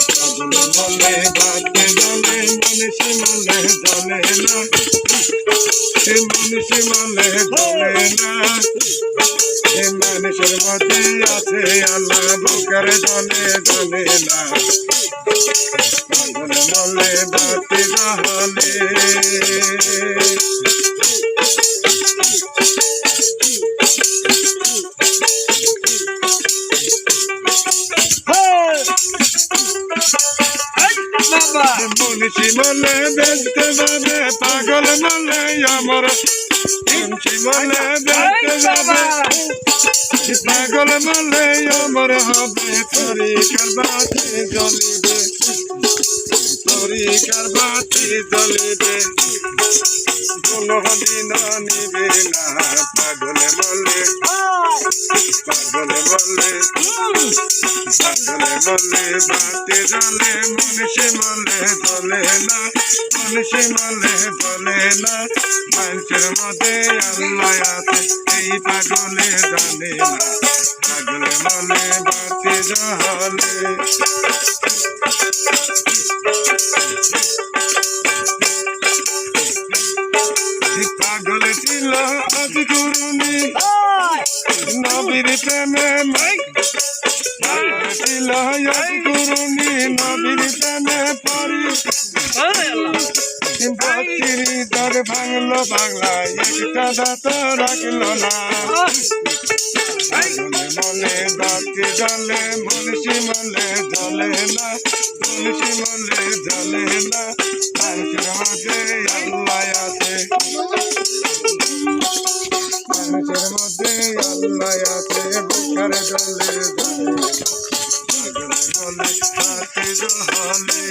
পাগল বলে বাতে জলে মানুষ মনে জলে না এ মানুষ মনে জলে না এ মানুষের মধ্যে আছে আল্লাহ বুকের জলে জলে না পাগল বলে বাতে জলে মুন্সি মলে বেঁচতে যাবে পাগল মলে আমার মুন্সি মলে বেঁচতে যাবে পাগল মলে আমার হবে তরিকার বাতি জ্বলিবে তরিকার বাতি জ্বলিবে কোনো দিন নিবে না পাগল মলে পাগল মলে পাগল মলে বাতি জ্বলে মুন্সি মলে জ্বলে না মুন্সি মলে জ্বলে না মানুষের মধ্যে আল্লাহ আছে এই পাগলে জানে না পাগল মলে বাতি জ্বলে পাগল ছিল আদি গুরুনি নবীর প্রেমে পাগল ছিল আদি গুরুনি নবীর প্রেমে পড়ি ভক্তির দর ভাঙলো বাংলায় একটা দাঁত রাখলো না মনে বাতি জলে মুন্সি মলে জলে না মুন্সি মলে জলে না মানুষের মধ্যে আল্লাহ আছে মানুষের মধ্যে আল্লাহ আছে বুকের জলে জলে পাগল বলে বাতি জলে